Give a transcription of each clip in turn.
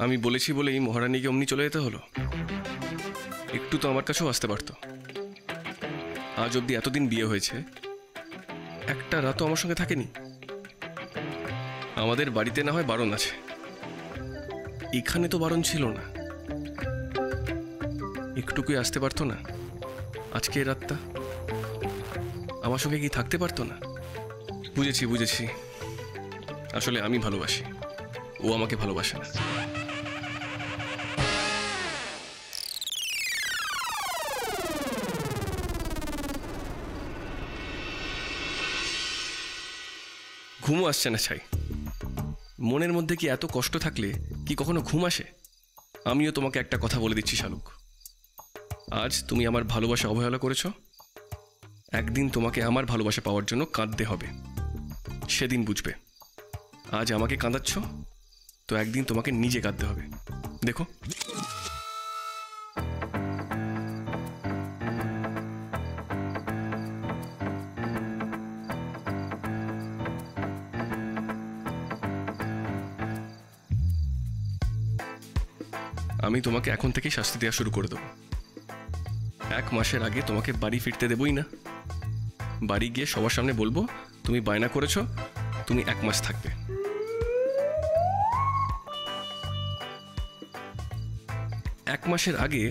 আমি বলেছি বলেই মহারানীকে অমনি চলে যেতে হলো? একটু তো আমার কাছেও আসতে পারতো। আজ অব্দি এতদিন বিয়ে হয়েছে, একটা রাতও আমার সঙ্গে থাকেনি। আমাদের বাড়িতে না হয় বারণ আছে, এখানে তো বারণ ছিল না। একটুকুই আসতে পারতো না? আজকে রাতটা আমার সঙ্গে কি থাকতে পারতো না? বুঝেছি বুঝেছি, আসলে আমি ভালোবাসি, ও আমাকে ভালোবাসে না। ঘুমও আসছে না ছাই। মনের মধ্যে কি এত কষ্ট থাকলে কি কখনো ঘুম আসে? আমিও তোমাকে একটা কথা বলে দিচ্ছি শালুক, আজ তুমি আমার ভালোবাসা অবহেলা করেছ, একদিন তোমাকে আমার ভালোবাসা পাওয়ার জন্য কাঁদতে হবে, সেদিন বুঝবে। আজ আমাকে কাঁদাচ্ছ তো একদিন তোমাকে নিজে কাঁদতে হবে, দেখো। আমি তোমাকে এখন থেকেই শাস্তি দেওয়া শুরু করে দেবো। 1 মাসের আগে তোমাকে বাড়ি ফিরতে দেবই না। বাড়ি গিয়ে সবার সামনে বলবো তুমি বায়না করেছ, তুমি 1 মাস থাকবে। এক মাসের আগে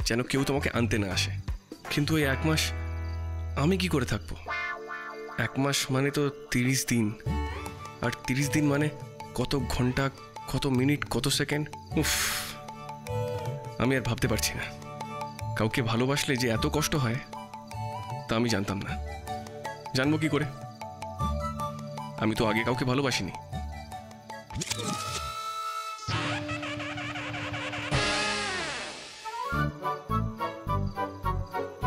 যেন কেউ তোমাকে আনতে না আসে। কিন্তু ওই 1 মাস আমি কি করে থাকবো? 1 মাস মানে তো 30 দিন, আর 30 দিন মানে কত ঘন্টা, কত মিনিট, কত সেকেন্ড। উফ, আমি আর ভাবতে পারছি না। কাউকে ভালোবাসলে যে এত কষ্ট হয় তা আমি জানতাম না। জানবো কি করে? আমি তো আগে কাউকে ভালোবাসিনি।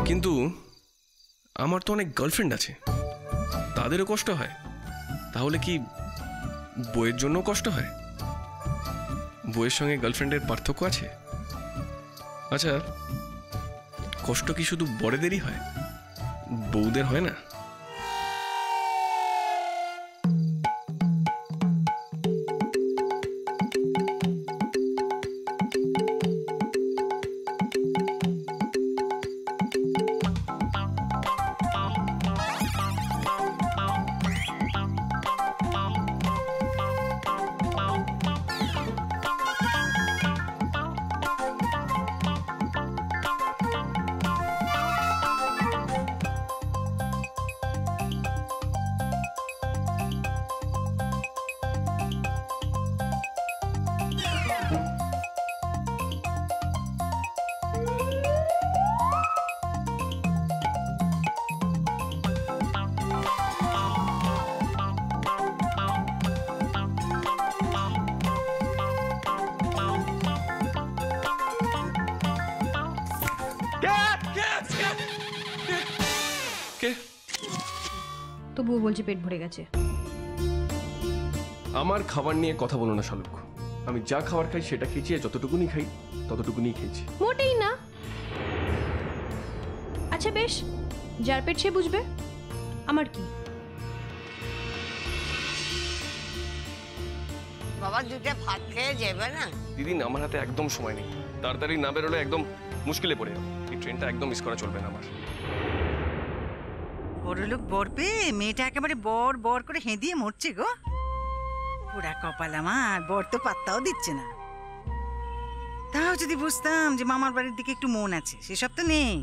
কিন্তু আমার তো অনেক গার্লফ্রেন্ড আছে, তাদেরও কষ্ট হয়। তাহলে কি বইয়ের জন্য কষ্ট হয়? বইয়ের সঙ্গে গার্লফ্রেন্ডের পার্থক্য আছে? আচ্ছা, কষ্ট কি শুধু বড়দেরই হয়, বউদের হয় না? তবুও বলছে পেট ভরে গেছে। আমার খাবার নিয়ে কথা বলো না শালুক। আমি যা খাবার খাই সেটা খেয়েছি, যতটুকুনি খাই ততটুকুনি খেয়েছি। মোটেই না। আচ্ছা বেশ, যার পেট সে বুঝবে, আমার কি। বাবা দুটা ভাত খেয়ে যাবে না? দিদি, আমার হাতে একদম সময় নেই, তাড়াতাড়ি না বেরোলে একদম মুশকিলে পড়ে যাবো। এই ট্রেনটা একদম মিস করা চলবে না আমার। বড়লোক বর পেয়ে মেয়েটা একেবারে বর বর করে হেঁদিয়ে মরছে গো। পুরা কপাল আমার, বর তো পাত্তাও দিচ্ছে না। তাও যদি বুঝতাম যে মামার বাড়ির দিকে একটু মন আছে, সেসব তো নেই,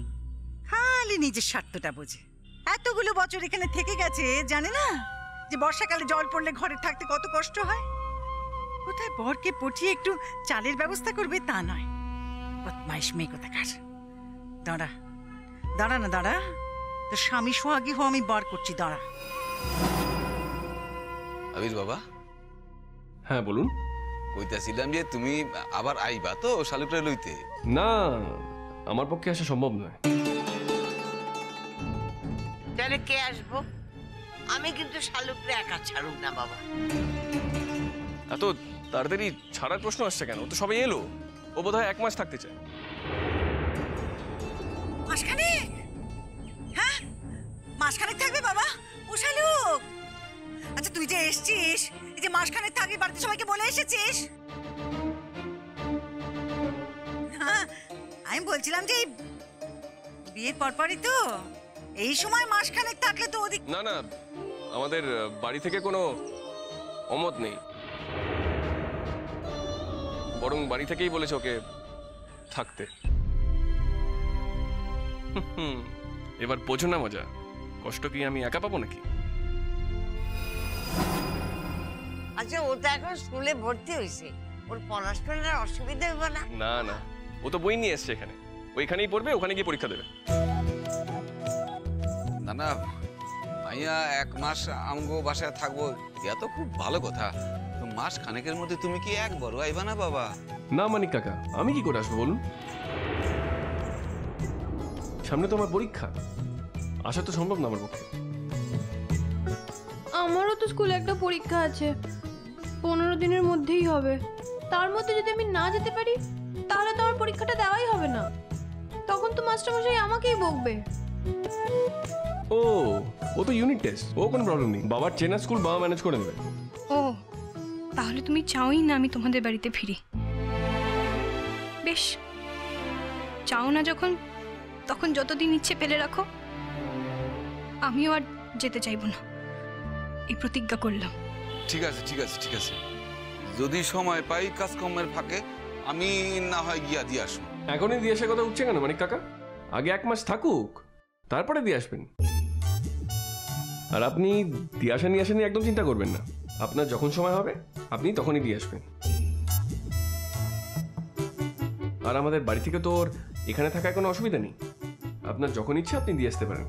খালি নিজের স্বার্থটা বোঝে। এতগুলো বছর এখানে থেকে গেছে, জানে না যে বর্ষাকালে জল পড়লে ঘরে থাকতে কত কষ্ট হয়। কোথায় বরকে পটিয়ে একটু চালের ব্যবস্থা করবে তা নয়। বদমাইশ মেয়ে কোথাকার। দাঁড়া দাঁড়া না দাঁড়া, তো স্বামী সোহাগী হো, আমি বার করছি, দাঁড়া। আবির বাবা। হ্যাঁ বলুন। কইতাছিলাম যে তুমি আবার আইবা তো শালুকরে লইতে? না, আমার পক্ষে আসা সম্ভব নয়। তাহলে কে আসবো? আমি কিন্তু শালুকরে একা ছাড়ুক না বাবা। এত তাড়াতাড়ি ছাড়ার প্রশ্ন আসছে কেন? ও তো সবাই এলো, ও বোধহয় 1 মাস থাকতে চায়। মাসখানে? হ্যাঁ, মাসখানেক থাকবে বাবা? ও শালুক, আচ্ছা তুই যে এসছিস, এই যে মাসখানেক থাকবি, বাড়িতে সবাইকে বলে এসেছিস? আমি বলছিলাম যে এই বিয়ের পরপরই তো, এই সময় মাসখানেক থাকলে তো ওদিক। না না, আমাদের বাড়ি থেকে কোনো অমত নেই, বরং বাড়ি থেকেই বলেছে ওকে থাকতে। এবার বোঝো না মজা, কষ্ট কি আমি একা পাবো নাকি? আচ্ছা, ও তো এখন স্কুলে ভর্তি হয়েছে, ওর পড়াশোনার অসুবিধা হবে না? না না, ও তো বই নিয়ে এসছে এখানে, ওইখানেই পড়বে, ওখানে গিয়ে পরীক্ষা দেবে। না না, মাইয়া 1 মাস আমগো বাসায় থাকবো, এটা তো খুব ভালো কথা। তো মাস খানেকের মধ্যে তুমি কি একবারও আইবা না বাবা? না মানিক কাকা, আমি কি করে আসবো বলুন? সামনে তো আমার পরীক্ষা, আসা তো সম্ভব না আমার পক্ষে। আমারও তো স্কুলে একটা পরীক্ষা আছে, 15 দিনের মধ্যেই হবে। তার মধ্যে যদি আমি না যেতে পারি তাহলে তো আমার পরীক্ষাটা দেওয়াই হবে না, তখন তো মাস্টারমশাই আমাকেই বকবে। ও ও তো ইউনিট টেস্ট, ও কোনো প্রবলেম নেই, বাবার চেনা স্কুল বাবা ম্যানেজ করে দেবে। ও তাহলে তুমি চাওই না আমি তোমাদের বাড়িতে ফিরি? বেশ, চাও না যখন, তখন যতদিন ইচ্ছে ফেলে রাখো, আমিও আর যেতে চাইবো না, এই প্রতিজ্ঞা করলাম। ঠিক আছে ঠিক আছে ঠিক আছে, যদি সময় পাই কাজকর্মের ফাঁকে আমি না হয় গিয়া দিয়ে আসবো। এখনই দিয়ে আসার কথা উঠছে কেন মানিক কাকা? আগে 1 মাস থাকুক, তারপরে দিয়ে আসবেন। আর আপনি দিয়ে আসা নিয়ে আসা নিয়ে একদম চিন্তা করবেন না, আপনার যখন সময় হবে আপনি তখনই দিয়ে আসবেন। আর আমাদের বাড়ি থেকে তো ওর এখানে থাকার কোনো অসুবিধা নেই, আপনার যখন ইচ্ছে আপনি দিয়ে আসতে পারেন।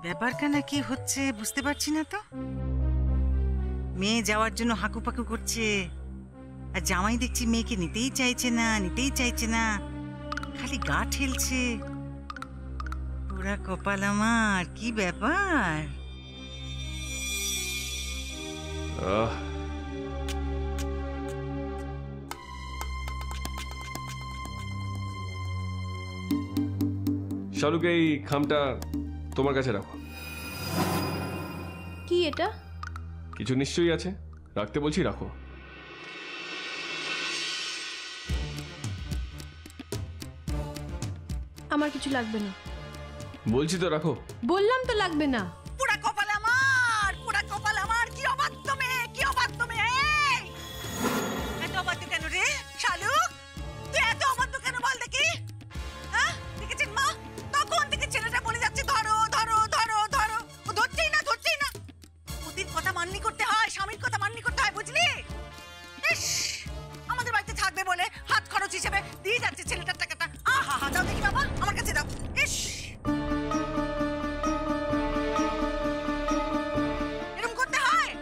ব্যাপারখানা কি হচ্ছে বুঝতে পারছি না তো। মেয়ে যাওয়ার জন্য হাঁকুপাকু করছে, আর জামাই দেখছি মেয়েকে নিতেই চাইছে না, নিতেই চাইছে না, খালি গা ঠেলছে। পুরা কপাল আমার, কি ব্যাপার? আহ, শালুকে এই খামটা তোমার কাছে রাখো। কি এটা? কিছু নিশ্চয়ই আছে, রাখতে বলছি রাখো। আমার কিছু লাগবে না। বলছি তো রাখো। বললাম তো লাগবে না। পুরা কপাল আমার, পুরা কপাল আমার, কি অবাধ্য মেয়ে, কি অবাধ্য মেয়ে! এই! এত অবাধ্য কেন রে শালুক? তুই এত অবাধ্য কেন বল দেখি? হ্যাঁ, দেখেছেন মা, তখন থেকে ছেলেটা বলে যাচ্ছে ধরো ধরো ধরো ধরো, ও ধরছেই না, ধরছেই না। ওদের কথা মাননি করতে হয়, স্বামীর কথা মাননি করতে হয়, বুঝলি? ইস, আমাদের বাড়িতে থাকবে বলে হাত খরচ হিসেবে দিয়ে যাচ্ছে ছেলেটার টাকাটা। আহা হা, দাও দেখি বাবা, আমার কাছে দাও। ইস, এরকম করতে হয়?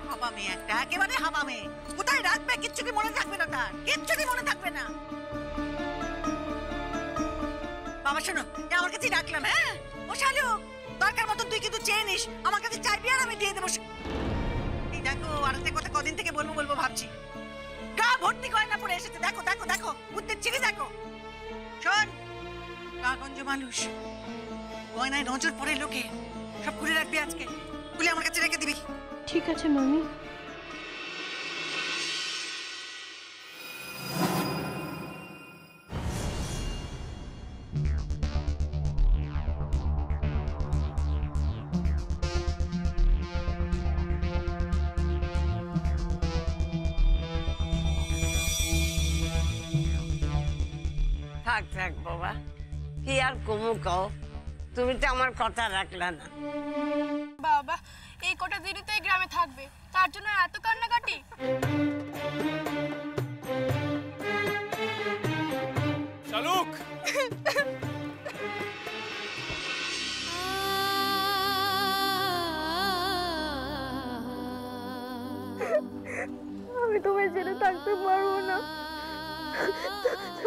হাবা মেয়ে একটা, একেবারে হাবা মেয়ে। কোথায় রাখবে কিচ্ছু কি মনে থাকবে না তার, কিচ্ছু কি মনে থাকবে না। বাবা শোনো, এ আমার কাছেই রাখলাম। হ্যাঁ ও শালুক, দরকার মতন তুই কিন্তু চেয়ে নিস, আমার কাছে চাইবি আর আমি দিয়ে দেবো। এই দেখো, আর একটা কথা কদিন থেকে বলবো বলবো ভাবছি, গা ভর্তি গয়না পরে এসেছে। দেখো দেখো দেখো, বুদ্ধের ছিঁড়ি দেখো। শোন, গঞ্জ মানুষ, গয়নায় নজর পড়ে লোকে, সব খুলে রাখবি আজকে, খুলে আমার কাছে রেখে দিবি। ঠিক আছে মামি। থাক থাক বাবা, কি আর কমু কও, তুমি তো আমার কথা রাখলা না। বাবা, এই কটা দিনই তো এই গ্রামে থাকবে, তার জন্য এত কান্নাকাটি? শালুক, আমি তোমায় ছেড়ে থাকতে পারবো না,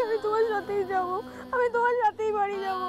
আমি তোমার সাথেই যাবো, আমি তোমার সাথেই বাড়ি যাবো।